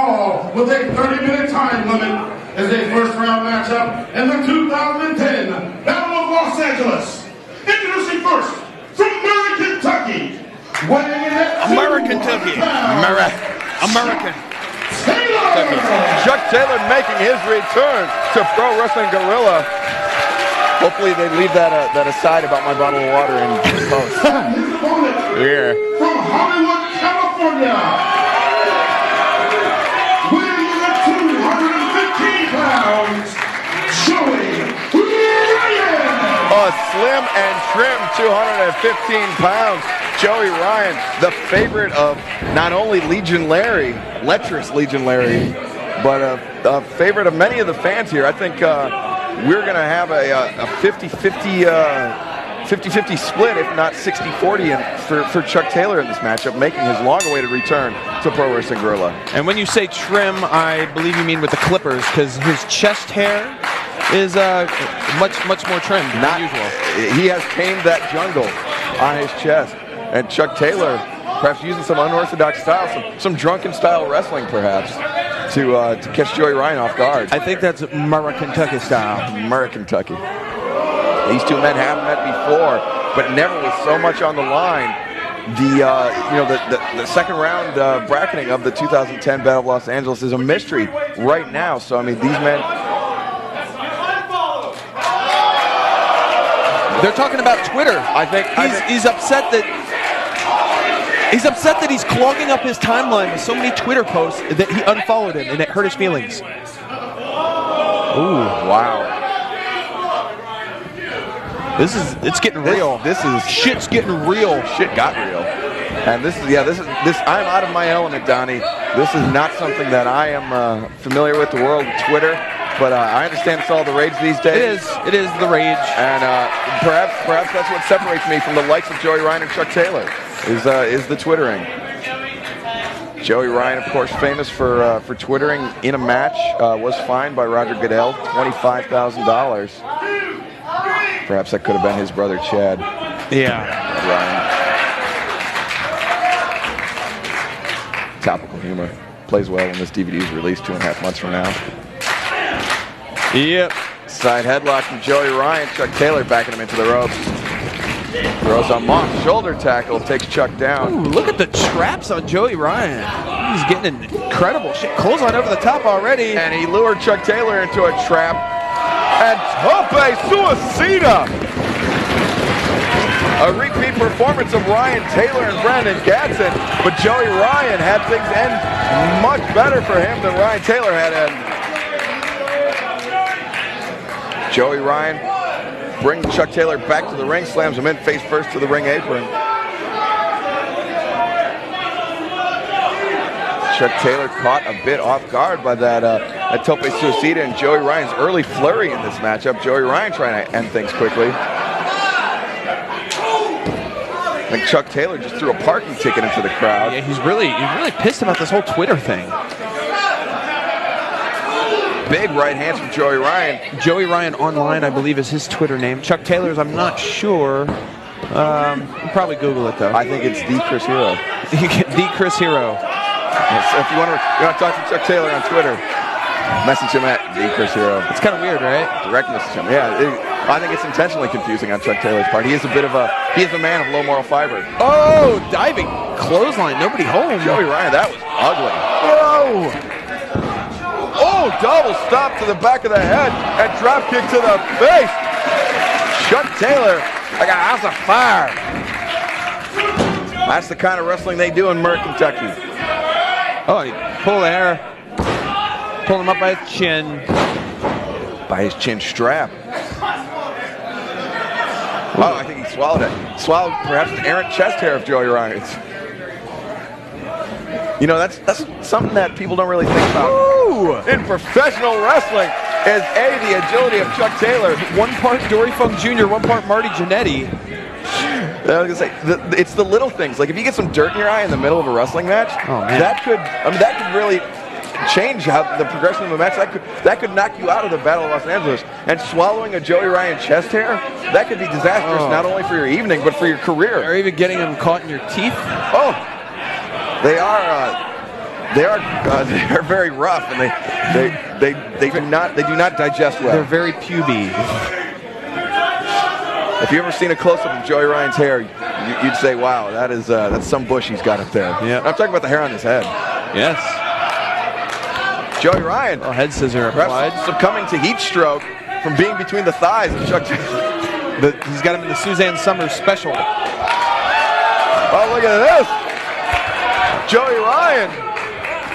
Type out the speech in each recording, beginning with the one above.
all with a 30-minute time limit is a first-round matchup in the 2010 Battle of Los Angeles. Introducing first, from Murray, Kentucky, weighing in at American. Chuck Taylor making his return to Pro Wrestling Guerrilla. Hopefully they leave that aside about my bottle of water in post. Here. From Hollywood, California, weighing in at 215 pounds, Joey Ryan. A slim and trim 215 pounds. Joey Ryan, the favorite of not only Legion Larry, lecherous Legion Larry, but a favorite of many of the fans here. I think we're going to have a 50-50 split, if not 60-40 for Chuck Taylor in this matchup, making his long-awaited return to Pro Wrestling Guerrilla. And when you say trim, I believe you mean with the clippers, because his chest hair is much more trimmed than usual. He has tamed that jungle on his chest. And Chuck Taylor, perhaps using some unorthodox style, some drunken style wrestling, perhaps, to catch Joey Ryan off guard. I think that's Murray, Kentucky style. Murray, Kentucky. These two men have met before, but never with so much on the line. The second round bracketing of the 2010 Battle of Los Angeles is a mystery right now. So I mean, these men. They're talking about Twitter. I think he's upset that. He's upset that he's clogging up his timeline with so many Twitter posts that he unfollowed him, and it hurt his feelings. Ooh, wow. It's getting real. Shit's getting real. Shit got real. And this. I'm out of my element, Donnie. This is not something that I am familiar with, the world of Twitter. But I understand it's all the rage these days. It is the rage. And perhaps that's what separates me from the likes of Joey Ryan and Chuck Taylor, is the Twittering. Joey Ryan, of course, famous for Twittering in a match, was fined by Roger Goodell $25,000. Perhaps that could have been his brother Chad. Yeah. Ryan. Topical humor. Plays well when this DVD is released 2.5 months from now. Yep. Side headlock from Joey Ryan. Chuck Taylor backing him into the ropes. Throws a mock shoulder tackle, takes Chuck down. Ooh, look at the traps on Joey Ryan. He's getting an incredible shit. Clothesline over the top already. And he lured Chuck Taylor into a trap. And Tope Suicida. A repeat performance of Ryan Taylor and Brandon Gadsden. But Joey Ryan had things end much better for him than Ryan Taylor had end. Joey Ryan brings Chuck Taylor back to the ring, slams him in face first to the ring apron. Chuck Taylor caught a bit off guard by that Tope Suicida and Joey Ryan's early flurry in this matchup. Joey Ryan trying to end things quickly. I think Chuck Taylor just threw a parking ticket into the crowd. Yeah, he's really pissed about this whole Twitter thing. Big right hands from Joey Ryan. Joey Ryan Online, I believe, is his Twitter name. Chuck Taylor's, I'm not sure. You'll probably Google it, though. I think it's The Chris Hero. The Chris Hero. So if you want to talk to Chuck Taylor on Twitter, message him at The Chris Hero. It's kind of weird, right? Direct message him. Yeah, I think it's intentionally confusing on Chuck Taylor's part. He is a man of low moral fiber. Oh, diving clothesline, nobody home. Joey Ryan, that was ugly. Whoa! Oh, double stop to the back of the head and drop kick to the face. Chuck Taylor like a house of fire. That's the kind of wrestling they do in Murray, Kentucky. Oh, he pulled the hair. Pulled him up by his chin. By his chin strap. Oh, I think he swallowed it. Swallowed perhaps an errant chest hair of Joey Ryan's. You know, that's something that people don't really think about. Ooh. In professional wrestling is the agility of Chuck Taylor. One part Dory Funk Jr., one part Marty Jannetty. I was gonna say, it's the little things. Like if you get some dirt in your eye in the middle of a wrestling match, that could really change how the progression of the match. That could knock you out of the Battle of Los Angeles. And swallowing a Joey Ryan chest hair, that could be disastrous not only for your evening but for your career. Or even getting them caught in your teeth. Oh, they are They're very rough, and they do not digest well. They're very puby. If you ever seen a close-up of Joey Ryan's hair, you'd say, "Wow, that's some bush he's got up there." Yeah. I'm talking about the hair on his head. Yes. Joey Ryan, Head scissor applied. perhaps succumbing to heat stroke from being between the thighs of Chuck Taylor. He's got him in the Suzanne Summers special. Oh, look at this! Joey Ryan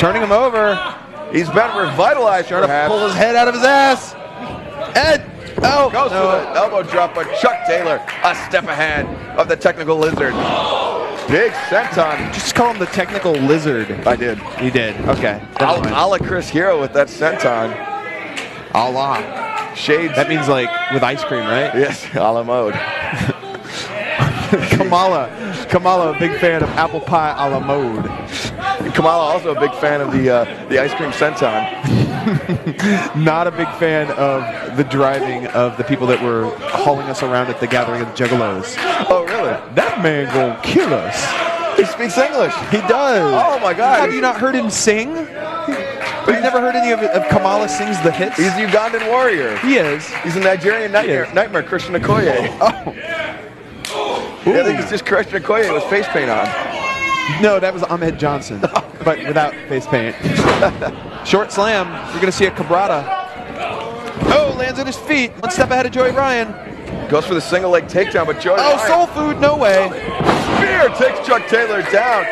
Turning him over. He's been revitalized. Trying to pull his head out of his ass. Ed. Oh, Goes no. for the elbow drop, but Chuck Taylor a step ahead of the technical lizard. Big senton. Just call him the technical lizard. I did. You did. Okay. A la Chris Hero with that senton. Allah. Shades. That means like with ice cream, right? Yes, a la mode. Kamala, a big fan of apple pie a la mode. Kamala also a big fan of the ice cream senton. Not a big fan of the driving of the people that were hauling us around at the gathering of the Juggalos. Oh, really? That man gonna kill us. He speaks English. He does. Oh my God. Have you not heard him sing? But you never heard any of Kamala sings the hits? He's a Ugandan warrior. He is. He's a Nigerian nightmare Christian Okoye. Oh. I think it's just Christian Okoye with face paint on. No, that was Ahmed Johnson, but without face paint. Short slam. You're going to see a cabrata. Oh, lands at his feet. One step ahead of Joey Ryan. Goes for the single leg takedown, but Joey Oh, Ryan. soul food, no way. Spear takes Chuck Taylor down.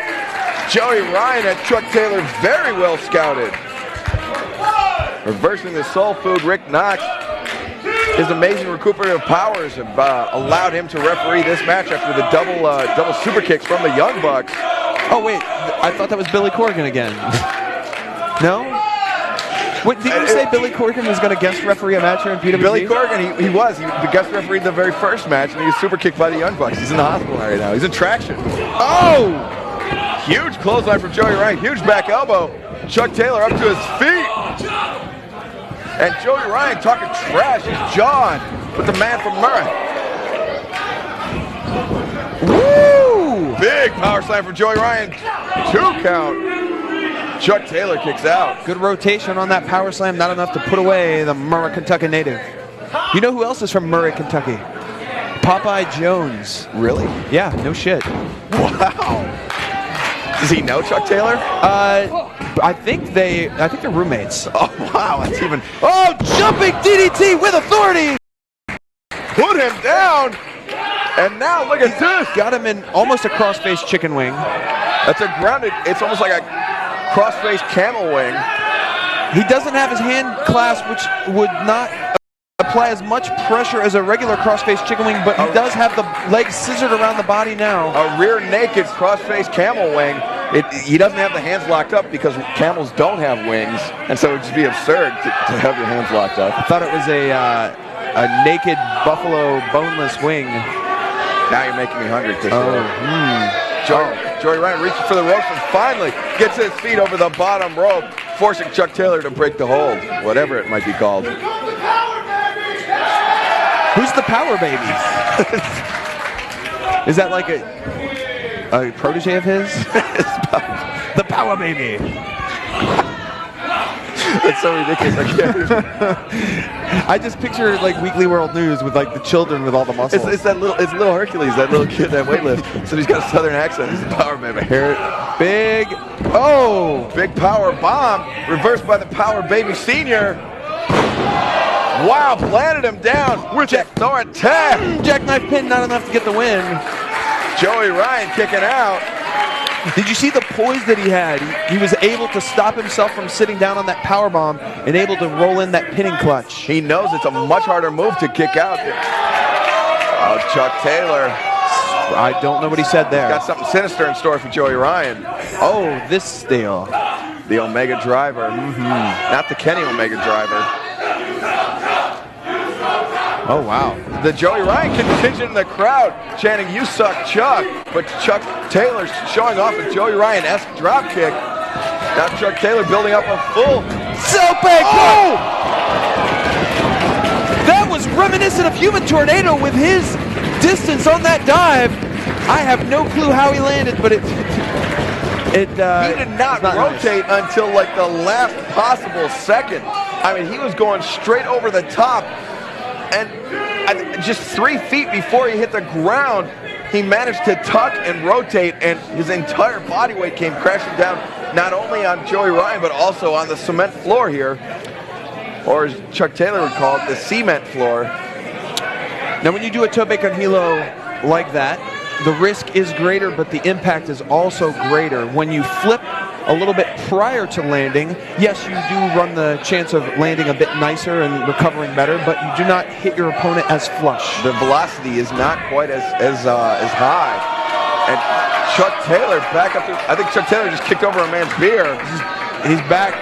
Joey Ryan had Chuck Taylor very well scouted. Reversing the soul food, Rick Knox. His amazing recuperative powers have allowed him to referee this match after the double super kicks from the Young Bucks. Oh, wait. I thought that was Billy Corgan again. No? What, did you say Billy Corgan was going to guest referee a match here in PWG? Billy Corgan, he was. He guest refereed the very first match, and he was super kicked by the Young Bucks. He's in the hospital right now. He's in traction. Oh! Huge clothesline from Joey Ryan. Huge back elbow. Chuck Taylor up to his feet. And Joey Ryan talking trash. He's jawing with the man from Murray. Woo! Big power slam from Joey Ryan. 2 count. Chuck Taylor kicks out. Good rotation on that power slam. Not enough to put away the Murray, Kentucky native. You know who else is from Murray, Kentucky? Popeye Jones. Really? Yeah, no shit. Wow. Does he know Chuck Taylor? I think they're roommates. Oh, wow. That's even... Oh, jumping DDT with authority. Put him down. And now look at this. Got him in almost a cross-face chicken wing. That's a grounded... It's almost like a cross-face camel wing. He doesn't have his hand clasp, which would not apply as much pressure as a regular cross-face chicken wing, but he does have the legs scissored around the body now. A rear naked cross-face camel wing. He doesn't have the hands locked up because camels don't have wings, and so it would just be absurd to have your hands locked up. I thought it was a naked buffalo boneless wing. Now you're making me hungry, Chris. Joey Ryan reaches for the ropes and finally gets his feet over the bottom rope, forcing Chuck Taylor to break the hold, whatever it might be called. Who's the power baby? Is that like a protege of his? The power baby. That's so ridiculous. I just picture like Weekly World News with like the children with all the muscles. It's little Hercules, that little kid that weightlifts. So he's got a southern accent. He's the power baby. Big power bomb reversed by the power baby senior. Wow, planted him down with a Thorn tap. Jackknife pin, not enough to get the win. Joey Ryan kicking out. Did you see the poise that he had? He was able to stop himself from sitting down on that power bomb and able to roll in that pinning clutch. He knows it's a much harder move to kick out. Oh, Chuck Taylor. I don't know what he said there. Got something sinister in store for Joey Ryan. Oh, this deal. The Omega Driver. Not the Kenny Omega Driver. Oh, wow. The Joey Ryan contingent in the crowd chanting, "You suck, Chuck." But Chuck Taylor showing off a Joey Ryan-esque drop kick. Now Chuck Taylor building up a full. So big! Oh! That was reminiscent of Human Tornado with his distance on that dive. I have no clue how he landed, but He He did not rotate until like the last possible second. I mean, he was going straight over the top, and just 3 feet before he hit the ground, he managed to tuck and rotate, and his entire body weight came crashing down, not only on Joey Ryan, but also on the cement floor here, or as Chuck Taylor would call it, the cement floor. Now, when you do a tope con hilo like that, the risk is greater, but the impact is also greater. When you flip a little bit prior to landing, yes, you do run the chance of landing a bit nicer and recovering better, but you do not hit your opponent as flush. The velocity is not quite as high. And Chuck Taylor back up. I think Chuck Taylor just kicked over a man's beer. He's back.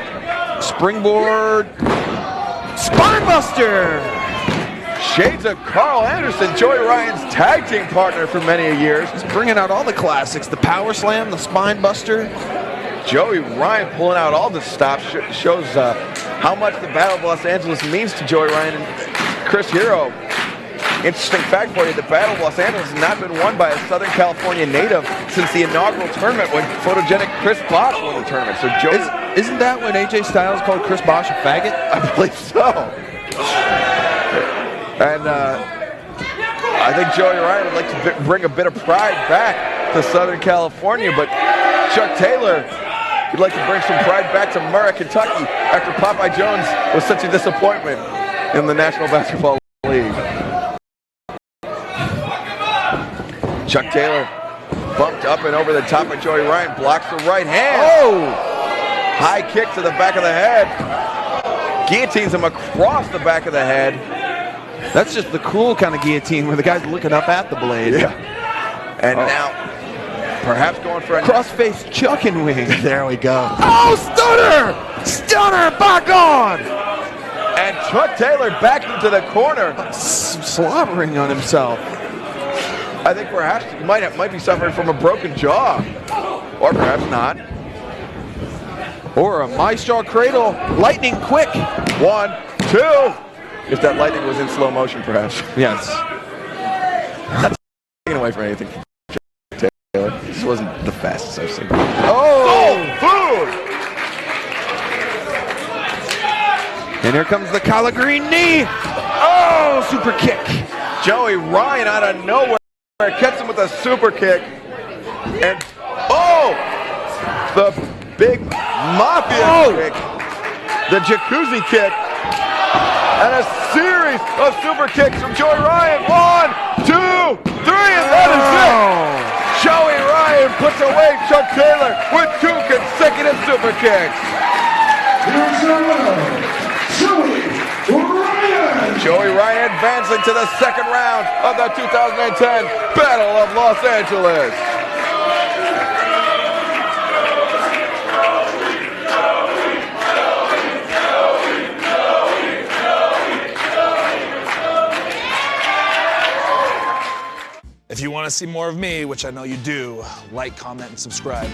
Springboard. Spinebuster. Shades of Carl Anderson, Joey Ryan's tag team partner for many years. He's bringing out all the classics. The power slam, the spine buster. Joey Ryan pulling out all the stops shows how much the Battle of Los Angeles means to Joey Ryan and Chris Hero. Interesting fact for you, the Battle of Los Angeles has not been won by a Southern California native since the inaugural tournament when photogenic Chris Bosh won the tournament. So Joey, isn't that when AJ Styles called Chris Bosh a faggot? I believe so. And I think Joey Ryan would like to bring a bit of pride back to Southern California, but Chuck Taylor would like to bring some pride back to Murrah, Kentucky after Popeye Jones was such a disappointment in the National Basketball League. Chuck Taylor bumped up and over the top of Joey Ryan, blocks the right hand. Oh! High kick to the back of the head. Guillotines him across the back of the head. That's just the cool kind of guillotine where the guy's looking up at the blade. Yeah. And now, perhaps going for a cross-face chucking wing. There we go. Oh, stunner! Stunner back on! And Chuck Taylor back into the corner. Slobbering on himself. I think perhaps he might be suffering from a broken jaw. Or perhaps not. Or a Maestro cradle, lightning quick. 1, 2. If that lightning was in slow motion, perhaps. Yes. Not taking away from anything from Chuck Taylor. This wasn't the fastest I've seen. Oh! Food! And here comes the collard green knee. Oh, super kick. Joey Ryan out of nowhere catches him with a super kick. And, oh! The big mafia kick. The jacuzzi kick. And a series of super kicks from Joey Ryan. 1, 2, 3, and that is it. Joey Ryan puts away Chuck Taylor with 2 consecutive super kicks. Here's your winner, Joey Ryan. Joey Ryan advancing to the second round of the 2010 Battle of Los Angeles. If you want to see more of me, which I know you do, like, comment, and subscribe.